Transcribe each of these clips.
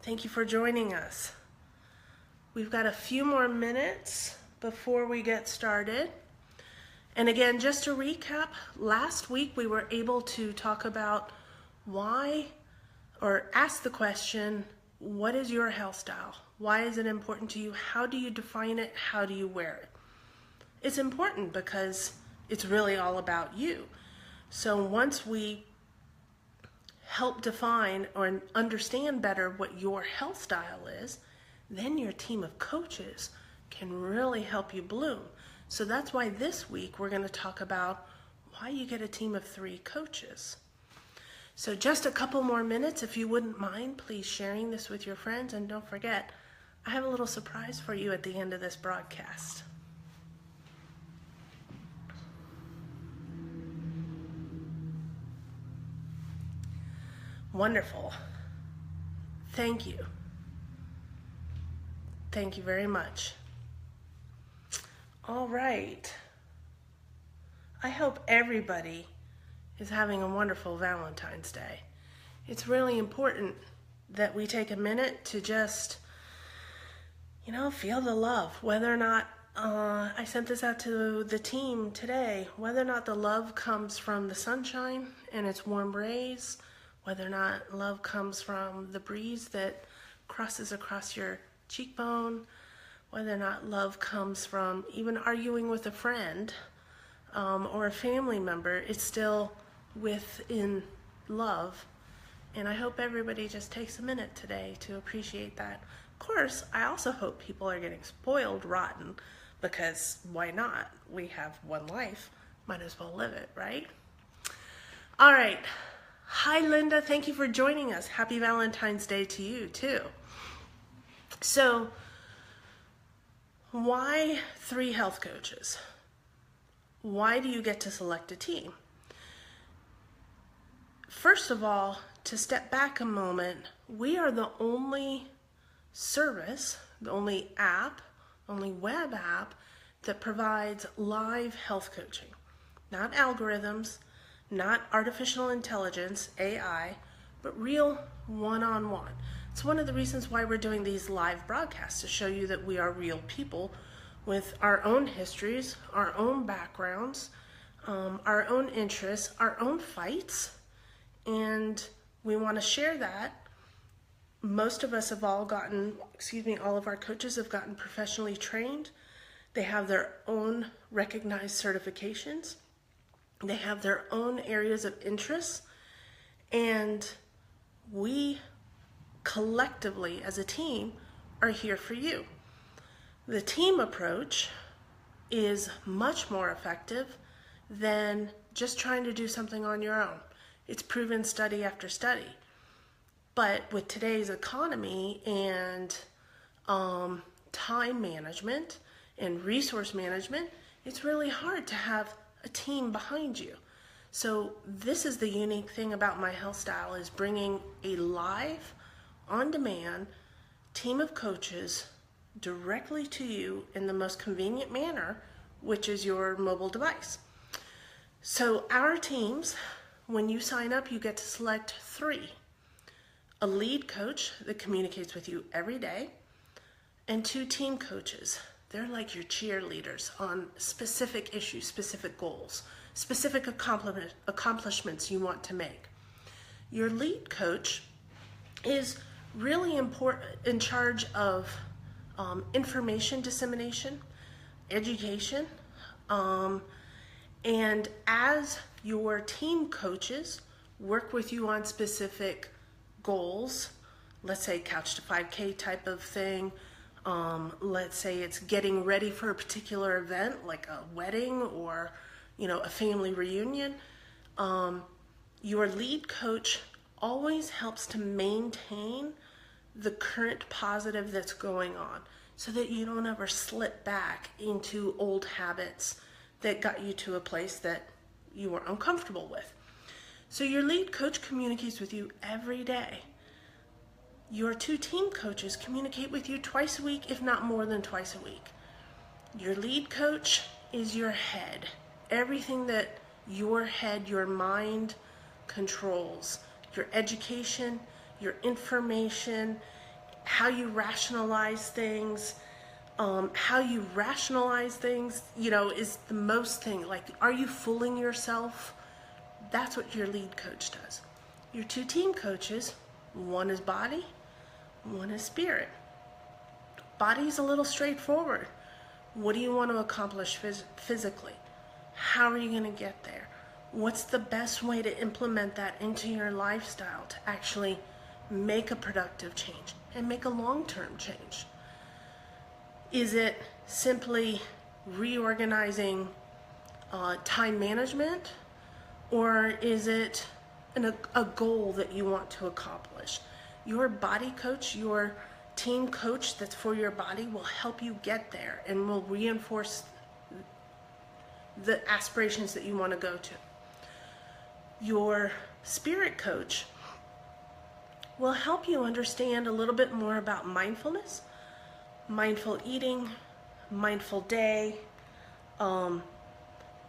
Thank you for joining us. We've got a few more minutes before we get started. And again, just to recap, last week we were able to talk about why, or ask the question, what is your health style? Why is it important to you? How do you define it? How do you wear it? It's important because it's really all about you. So once we help define or understand better what your health style is, then your team of coaches can really help you bloom. So that's why this week we're going to talk about why you get a team of 3 coaches. So just a couple more minutes, if you wouldn't mind, please sharing this with your friends. And don't forget, I have a little surprise for you at the end of this broadcast. Wonderful. Thank you. Thank you very much. All right. I hope everybody is having a wonderful Valentine's Day. It's really important that we take a minute to just, feel the love. Whether or not, I sent this out to the team today, whether or not the love comes from the sunshine and its warm rays, whether or not love comes from the breeze that crosses across your cheekbone, whether or not love comes from even arguing with a friend or a family member, it's still within love. And I hope everybody just takes a minute today to appreciate that. Of course, I also hope people are getting spoiled rotten, because why not? We have one life, might as well live it, right? All right. Hi, Linda. Thank you for joining us. Happy Valentine's Day to you, too. So, why 3 health coaches? Why do you get to select a team? First of all, to step back a moment, we are the only service, the only app, only web app that provides live health coaching. Not algorithms, not artificial intelligence, AI, but real one-on-one. It's one of the reasons why we're doing these live broadcasts, to show you that we are real people with our own histories, our own backgrounds, our own interests, our own fights, and we want to share that. Most of us have all of our coaches have gotten professionally trained. They have their own recognized certifications. They have their own areas of interest, and we collectively as a team are here for you. The team approach is much more effective than just trying to do something on your own. It's proven study after study. But with today's economy and time management and resource management, it's really hard to have a team behind you. So this is the unique thing about my health style, is bringing a live, on-demand team of coaches directly to you in the most convenient manner, which is your mobile device. So our teams, when you sign up, you get to select 3. A lead coach that communicates with you every day, and 2 team coaches. They're like your cheerleaders on specific issues, specific goals, specific accomplishments you want to make. Your lead coach is really important, in charge of information dissemination, education, and as your team coaches work with you on specific goals, let's say couch to 5K type of thing, let's say it's getting ready for a particular event like a wedding or a family reunion, your lead coach always helps to maintain the current positive that's going on, so that you don't ever slip back into old habits that got you to a place that you were uncomfortable with. So your lead coach communicates with you every day. Your 2 team coaches communicate with you twice a week, if not more than twice a week. Your lead coach is your head. Everything that your head, your mind controls. Your education, your information, how you rationalize things. How you rationalize things, is the most thing. Like, are you fooling yourself? That's what your lead coach does. Your two team coaches, one is body, one is spirit. Body's a little straightforward. What do you want to accomplish physically? How are you going to get there? What's the best way to implement that into your lifestyle to actually make a productive change and make a long-term change? Is it simply reorganizing time management, or is it a goal that you want to accomplish? Your body coach, your team coach that's for your body will help you get there and will reinforce the aspirations that you want to go to. Your spirit coach will help you understand a little bit more about mindfulness, mindful eating, mindful day,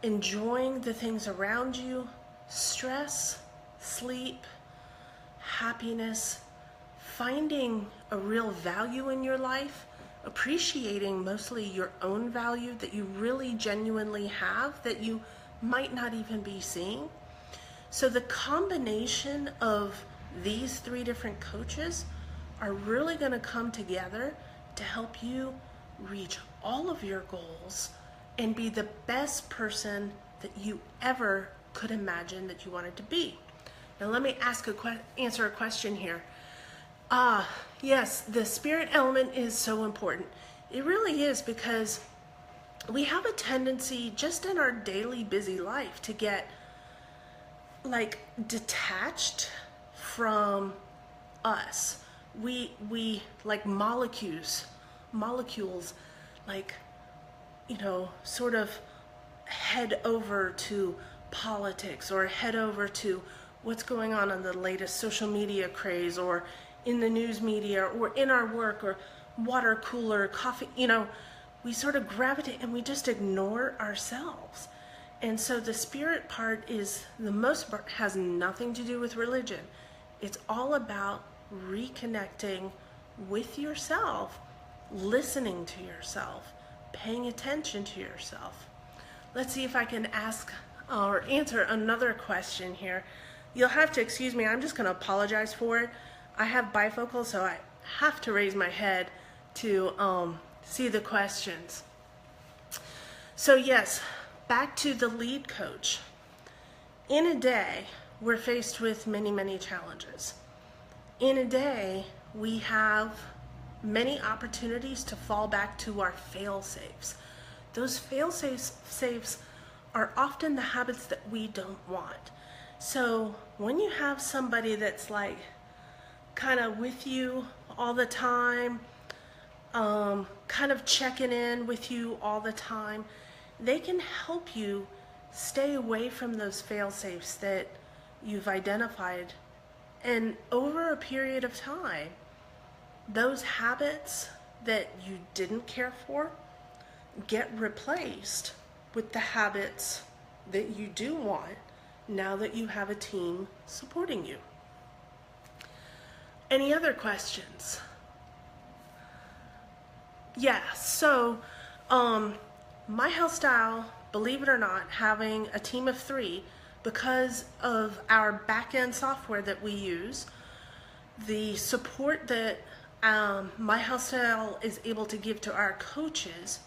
enjoying the things around you, stress, sleep, happiness, finding a real value in your life, appreciating mostly your own value that you really genuinely have that you might not even be seeing. So the combination of these three different coaches are really going to come together to help you reach all of your goals and be the best person that you ever could imagine that you wanted to be. Now let me answer a question here. Yes, the spirit element is so important. It really is, because we have a tendency just in our daily busy life to get like detached from us. We like molecules, like, sort of head over to politics or head over to what's going on the latest social media craze or in the news media or in our work or water cooler, coffee, we sort of gravitate and we just ignore ourselves. And so the spirit part has nothing to do with religion. It's all about reconnecting with yourself, listening to yourself, paying attention to yourself. Let's see if I can ask or answer another question here. You'll have to excuse me, I'm just going to apologize for it. I have bifocals, so I have to raise my head to see the questions. So yes, back to the lead coach. In a day, we're faced with many, many challenges. In a day, we have many opportunities to fall back to our fail-safes. Those fail-safes are often the habits that we don't want. So when you have somebody that's like kind of with you all the time, kind of checking in with you all the time, they can help you stay away from those fail-safes that you've identified. And over a period of time, those habits that you didn't care for get replaced with the habits that you do want now that you have a team supporting you. Any other questions? Yeah, so my HealthStyle, believe it or not, having a team of 3, because of our back-end software that we use, the support that my HealthStyle is able to give to our coaches,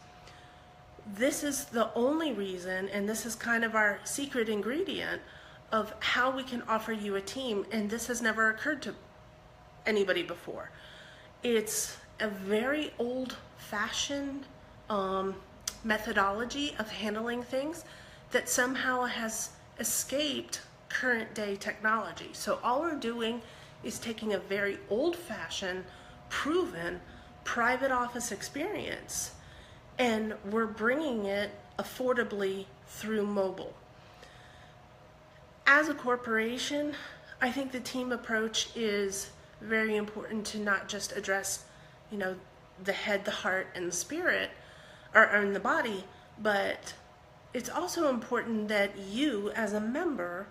this is the only reason, and this is kind of our secret ingredient of how we can offer you a team, and this has never occurred to anybody before. It's a very old-fashioned methodology of handling things that somehow has escaped current day technology. So all we're doing is taking a very old-fashioned, proven private office experience, and we're bringing it affordably through mobile. As a corporation, I think the team approach is very important to not just address, the head, the heart, and the spirit, or in the body, but it's also important that you, as a member,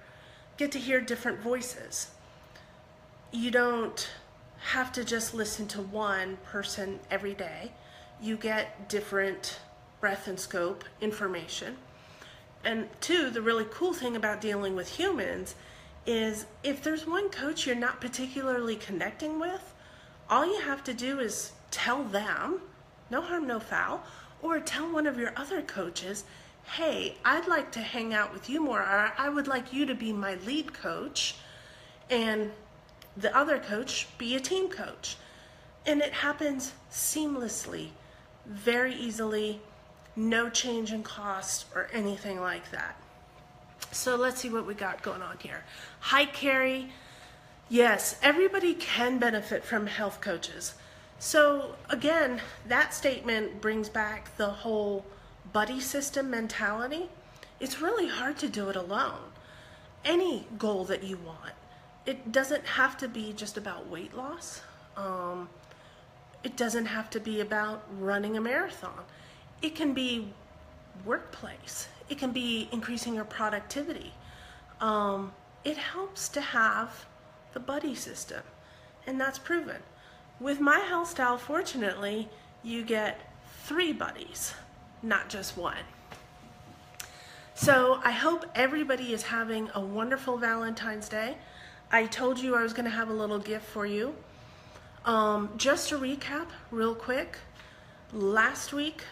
get to hear different voices. You don't have to just listen to one person every day. You get different breadth and scope information. And two, the really cool thing about dealing with humans is if there's one coach you're not particularly connecting with, all you have to do is tell them, no harm, no foul, or tell one of your other coaches, hey, I'd like to hang out with you more, or I would like you to be my lead coach, and the other coach be a team coach. And it happens seamlessly, very easily, no change in cost or anything like that. So let's see what we got going on here. Hi, Carrie. Yes, everybody can benefit from health coaches. So again, that statement brings back the whole buddy system mentality. It's really hard to do it alone. Any goal that you want, it doesn't have to be just about weight loss. It doesn't have to be about running a marathon. It can be workplace. It can be increasing your productivity. It helps to have the buddy system, and that's proven. With my HealthStyle, fortunately, you get 3 buddies, not just one. So I hope everybody is having a wonderful Valentine's Day. I told you I was going to have a little gift for you. Just to recap real quick, last week,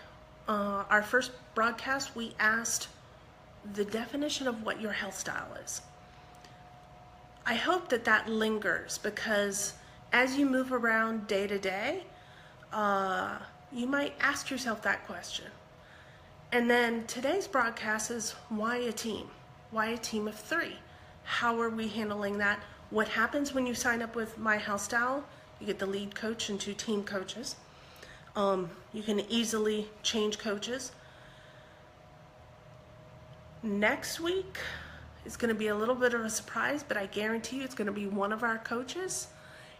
our first broadcast, we asked the definition of what your health style is. I hope that that lingers, because as you move around day to day, you might ask yourself that question. And then today's broadcast is why a team? Why a team of 3? How are we handling that? What happens when you sign up with My HealthStyle? You get the lead coach and 2 team coaches. You can easily change coaches. Next week is going to be a little bit of a surprise, but I guarantee you it's going to be one of our coaches,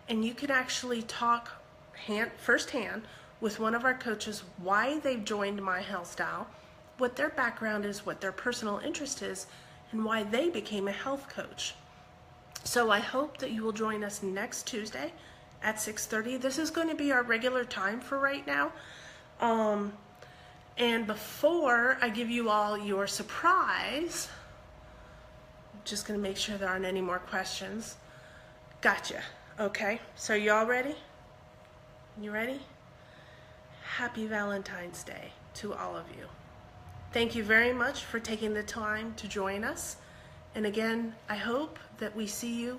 and you can actually talk firsthand with one of our coaches why they've joined My HealthStyle, what their background is, what their personal interest is, and why they became a health coach. So I hope that you will join us next Tuesday at 6:30. This is going to be our regular time for right now. And before I give you all your surprise, I'm just going to make sure there aren't any more questions. Gotcha. Okay, so you all ready? You ready? Happy Valentine's Day to all of you. Thank you very much for taking the time to join us. And again, I hope that we see you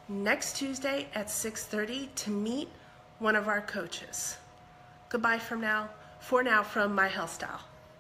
next Tuesday at 6:30 to meet one of our coaches. Goodbye for now from My HealthStyle.